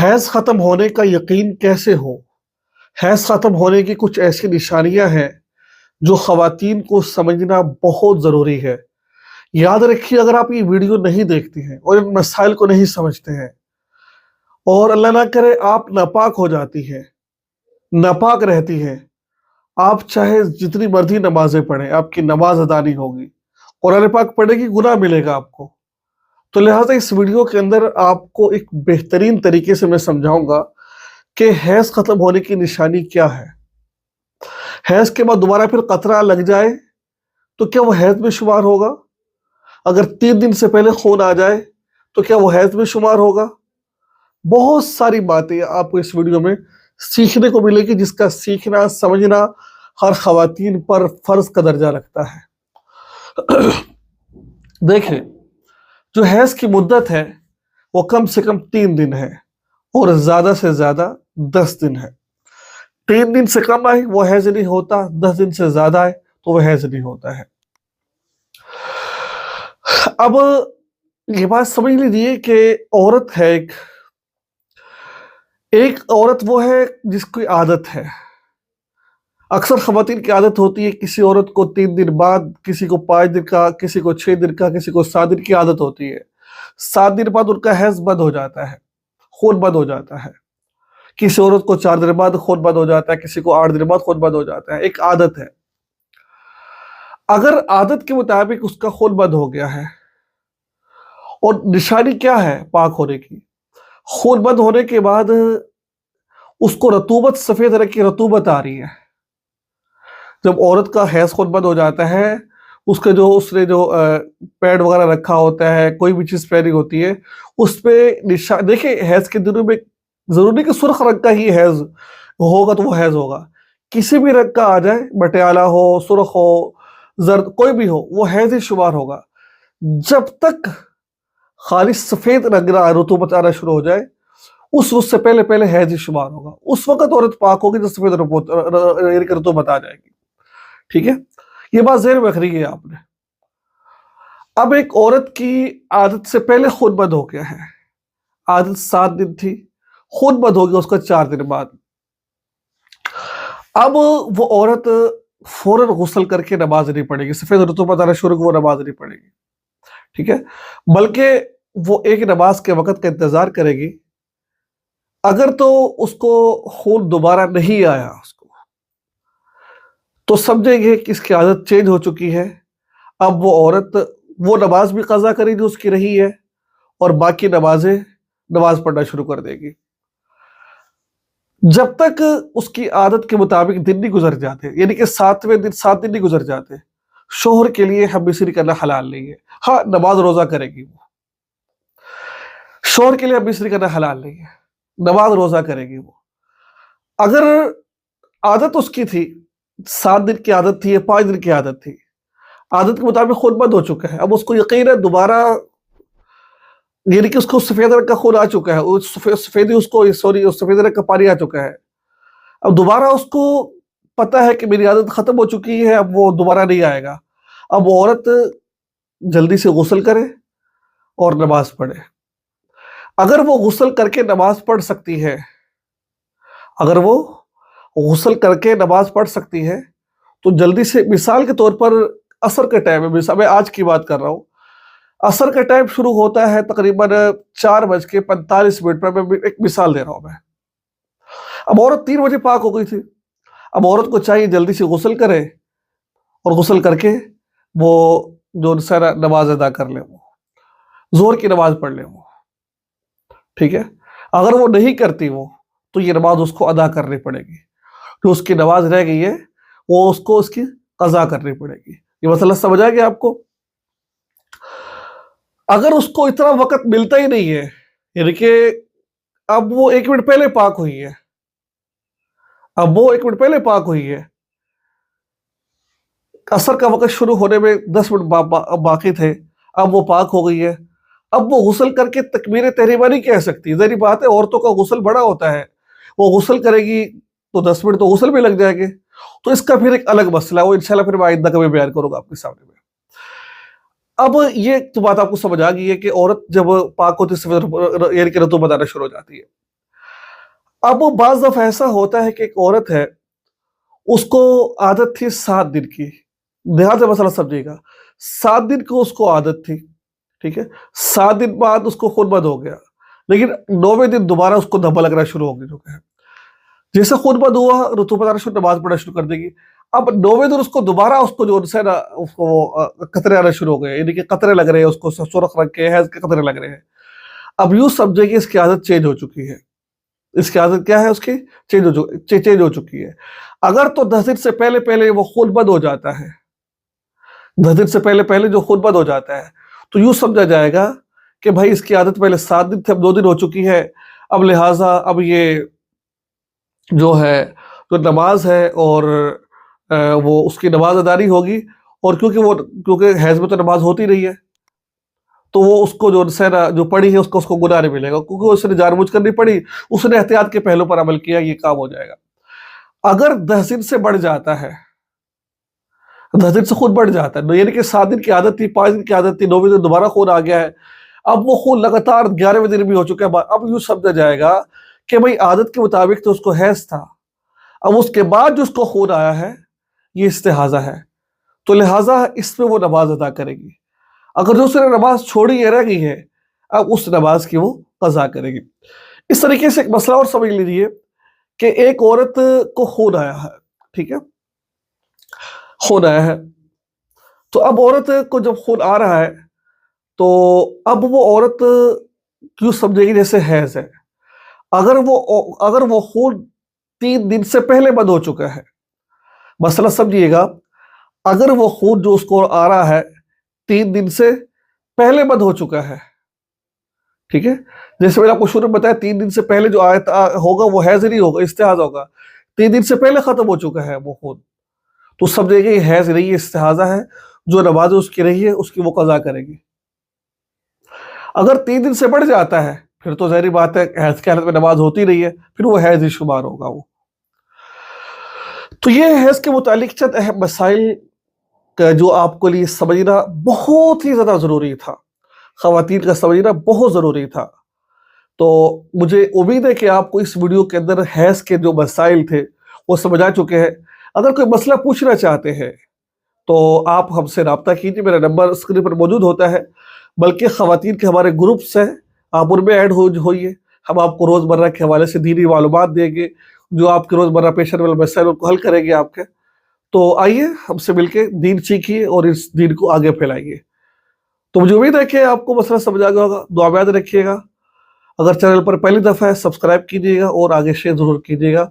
Has ख़त्म होने का यकीन कैसे हो? हैज ख़त्म होने की कुछ ऐसी निशानियां हैं जो ख़वातीन को समझना बहुत ज़रूरी है। याद रखिए, अगर आप ये वीडियो नहीं देखती हैं और इन मसाइल को नहीं समझते हैं और अल्लाह ना करे आप नापाक हो जाती हैं, नापाक रहती हैं, आप चाहे जितनी मर्जी नमाजें पढ़ें, आपकी नमाज अदा नहीं होगी। कुरान पाक पढ़ेगी, गुनाह मिलेगा आपको। तो लिहाजा इस वीडियो के अंदर आपको एक बेहतरीन तरीके से मैं समझाऊंगा कि हैज़ ख़त्म होने की निशानी क्या है। हैज़ के बाद दोबारा फिर कतरा लग जाए तो क्या वो हैज़ में शुमार होगा? अगर 3 दिन से पहले खून आ जाए तो क्या वो हैज़ में शुमार होगा? बहुत सारी बातें आपको इस वीडियो में सीखने को मिलेगी, जिसका सीखना समझना हर ख़वातीन पर फ़र्ज़ का दर्जा रखता है। देखें, जो हैज़ की मुद्दत है वो कम से कम 3 दिन है और ज़्यादा से ज़्यादा 10 दिन है। 3 दिन से कम आए वो हैज़ नहीं होता, 10 दिन से ज़्यादा आए तो वो हैज़ नहीं होता है। अब ये बात समझ लीजिए कि औरत है, एक औरत वो है जिसकी आदत है। अक्सर ख़वातीन की आदत होती है, किसी औरत को 3 दिन बाद, किसी को 5 दिन का, किसी को 6 दिन का, किसी को 7 दिन की आदत होती है। 7 दिन बाद उनका हैज़ बंद हो जाता है, खून बंद हो जाता है। किसी औरत को 4 दिन बाद खून बंद हो जाता है, किसी को 8 दिन बाद खून बंद हो जाता है। एक आदत है। अगर आदत के मुताबिक उसका खून बंद हो गया है, और निशानी क्या है पाक होने की? खून बंद होने के बाद उसको रतूबत, सफ़ेद रंग की रतूबत आ रही है। जब औरत का हैज़ खून बंद हो जाता है, उसके जो उसने जो पैड वगैरह रखा होता है, कोई भी चीज़ पहनी होती है, उस पे देखिए, हैज़ के दिनों में ज़रूरी नहीं कि सुर्ख रंग का ही हैज़ होगा तो वो हैज़ होगा। किसी भी रंग का आ जाए, मटियाला हो, सुर्ख हो, ज़र्द, कोई भी हो, वो हैज़ ही शुमार होगा। जब तक खालिस सफ़ेद रंग रतूबत आना शुरू हो जाए, उससे पहले पहले हैज़ ही शुमार होगा। उस वक़्त औरत पाक होगी जब सफ़ेद रतूबत आ जाएगी। ठीक है? ये बात ज़हन में रखनी है आपने। अब एक औरत की आदत से पहले खून बंद हो गया है, आदत 7 दिन थी, खून बंद हो गया उसका 4 दिन बाद। अब वो औरत फौरन गुस्ल करके नमाज नहीं पढ़ेगी, सफ़ेद रतूबत आना शुरू वो नमाज नहीं पढ़ेगी। ठीक है? बल्कि वो एक नमाज के वक़्त का इंतज़ार करेगी। अगर तो उसको खून दोबारा नहीं आया तो समझेंगे कि इसकी आदत चेंज हो चुकी है। अब वो औरत वो नमाज भी क़ज़ा करेगी उसकी रही है, और बाकी नमाज पढ़ना शुरू कर देगी। जब तक उसकी आदत के मुताबिक दिन नहीं गुजर जाते, यानी कि 7 दिन नहीं गुजर जाते, शोहर के लिए हम मिसरी करना हलाल नहीं है। हाँ, नमाज रोज़ा करेगी वो, शोहर के लिए हम मिसरी करना हलाल नहीं है, नमाज रोज़ा करेगी वो। अगर आदत उसकी थी, 7 दिन की आदत थी या 5 दिन की आदत थी, आदत के मुताबिक खून बंद हो चुका है, अब उसको यकीन है दोबारा, यानी कि उसको सफ़ेद रंग का खून आ चुका है, उस सफ़ेदी उसको सॉरी उस सफ़ेद रंग का पानी आ चुका है। अब दोबारा उसको पता है कि मेरी आदत ख़त्म हो चुकी है, अब वो दोबारा नहीं आएगा। अब वो औरत जल्दी से गुस्ल करे और नमाज़ पढ़े। अगर वो गुस्ल करके नमाज़ पढ़ सकती है, अगर वो गुस्ल करके नमाज़ पढ़ सकती है, तो जल्दी से, मिसाल के तौर पर असर के टाइम में, मैं आज की बात कर रहा हूँ, असर का टाइम शुरू होता है तकरीबन 4:45 पर। मैं एक मिसाल दे रहा हूँ मैं। अब औरत 3 बजे पाक हो गई थी। अब औरत को चाहिए जल्दी से गुस्ल करे और गुस्ल करके वो जो सारा नमाज अदा कर ले, वो ज़ोहर की नमाज पढ़ ले वो। ठीक है? अगर वो नहीं करती वो, तो ये नमाज उसको अदा करनी पड़ेगी। जो उसकी नमाज रह गई है वो उसको उसकी क़ज़ा करनी पड़ेगी। ये मसला समझ आ गया आपको? अगर उसको इतना वक़्त मिलता ही नहीं है, यानी कि अब वो 1 मिनट पहले पाक हुई है, अब वो 1 मिनट पहले पाक हुई है, असर का वक़्त शुरू होने में 10 मिनट बाकी थे, अब वो पाक हो गई है। अब वो गुस्ल करके तकबीर तहरीमा नहीं कह सकती। ज़ाहिर बात है, औरतों का गुस्ल बड़ा होता है, वो गुस्ल करेगी तो 10 मिनट तो गुस्ल में लग जाएंगे। तो इसका फिर एक अलग मसला है, वो इंशाल्लाह फिर मैं आइंदा कभी बयान करूँगा आपके सामने में। अब ये तो बात आपको समझ आ गई है कि औरत जब पाक होती है, यानी कि रतूबत आना शुरू हो जाती है। اب وہ بعض دفعہ ایسا ہوتا ہے کہ ایک عورت ہے، اس کو عادت تھی 7 دن کی، دھیان سے مسئلہ سمجھے گا، 7 دن کو اس کو عادت تھی، ٹھیک ہے، 7 دن بعد اس کو خون بند ہو گیا، لیکن 9ویں دن دوبارہ اس کو دھبا لگنا شروع ہو گیا، جیسے خون بند ہوا رطوبت آنا شروع، نماز پڑھنا شروع کر دے گی۔ اب 9ویں دن اس کو دوبارہ اس کو جو ہے نا اس کو قطرے آنا شروع ہو گئے، یعنی کہ قطرے لگ رہے ہیں، اس کو سرخ رنگ کے حیض کے قطرے لگ رہے ہیں۔ اب یوں سمجھے کہ اس کی عادت چینج ہو چکی ہے، اس کی عادت کیا ہے، اس کی چینج ہو چکی ہے۔ اگر تو 10 دن سے پہلے پہلے وہ خون بند ہو جاتا ہے، 10 دن سے پہلے پہلے جو خون بند ہو جاتا ہے، تو یوں سمجھا جائے گا کہ بھائی اس کی عادت پہلے 7 دن تھے، اب 2 دن ہو چکی ہے، اب لہٰذا اب یہ جو ہے جو نماز ہے اور وہ اس کی نماز اداری ہوگی، اور کیونکہ حیض میں تو نماز ہوتی رہی ہے، تو وہ اس کو جو پڑھی ہے اس کو گناہ نہیں ملے گا، کیونکہ اس نے جان بوجھ کر نہیں پڑھی، اس نے احتیاط کے پہلو پر عمل کیا، یہ کام ہو جائے گا۔ اگر 10 دن سے بڑھ جاتا ہے، 10 دن سے خون بڑھ جاتا ہے، یعنی کہ 7 دن کی عادت تھی، 5 دن کی عادت تھی، 9ویں دن دوبارہ خون آ گیا ہے، اب وہ خون لگاتار 11ویں دن بھی ہو چکا ہے، اب یوں سمجھا جائے گا کہ بھئی عادت کے مطابق تو اس کو حیض تھا، اب اس کے بعد جو اس کو خون آیا ہے یہ استحاضہ ہے، تو لہٰذا اس میں وہ نماز ادا کرے گی۔ اگر جو اس نے نماز چھوڑی ہے رہ گئی ہے، اب اس نماز کی وہ قضا کرے گی۔ اس طریقے سے ایک مسئلہ اور سمجھ لیجیے کہ ایک عورت کو خون آیا ہے، ٹھیک ہے، خون آیا ہے، تو اب عورت کو جب خون آ رہا ہے تو اب وہ عورت کیوں سمجھے گی جیسے حیض ہے، اگر وہ خون 3 دن سے پہلے بند ہو چکا ہے، مسئلہ سمجھیے گا، اگر وہ خون جو اس کو آ رہا ہے 3 دن سے پہلے بند ہو چکا ہے، ٹھیک ہے، جیسے میں نے آپ کو شروع میں بتایا 3 دن سے پہلے جو آیت ہوگا وہ حیض نہیں ہوگا، استحاضہ ہوگا، 3 دن سے پہلے ختم ہو چکا ہے وہ خون، تو سمجھے گا یہ حیض نہیں ہے، استحاضہ ہے، جو نماز اس کی رہی ہے اس کی وہ قضا کرے گی۔ اگر 3 دن سے بڑھ جاتا ہے پھر تو ظاہری بات ہے حیض کی حالت میں نماز ہوتی رہی ہے، پھر وہ حیض ہی شمار ہوگا وہ۔ تو یہ حیض کے متعلق چند اہم مسائل کا جو آپ کو لیے سمجھنا بہت ہی زیادہ ضروری تھا، خواتین کا سمجھنا بہت ضروری تھا۔ تو مجھے امید ہے کہ آپ کو اس ویڈیو کے اندر حیض کے جو مسائل تھے وہ سمجھ آ چکے ہیں۔ اگر کوئی مسئلہ پوچھنا چاہتے ہیں تو آپ ہم سے رابطہ کیجیے، میرا نمبر اسکرین پر موجود ہوتا ہے، بلکہ خواتین کے ہمارے گروپس ہیں، آپ ان میں ایڈ ہوئیے، ہم آپ کو روزمرہ کے حوالے سے دینی معلومات دیں گے، جو آپ کے روزمرہ پیش آنے والے مسائل کو حل کریں گے آپ کے۔ تو آئیے ہم سے مل کے دین سیکھیے اور اس دین کو آگے پھیلائیے۔ تو مجھے امید ہے کہ آپ کو مسئلہ سمجھ آ گیا ہوگا، دعا میں یاد رکھیے گا، اگر چینل پر پہلی دفعہ ہے سبسکرائب کیجیے گا اور آگے شیئر ضرور کیجیے گا۔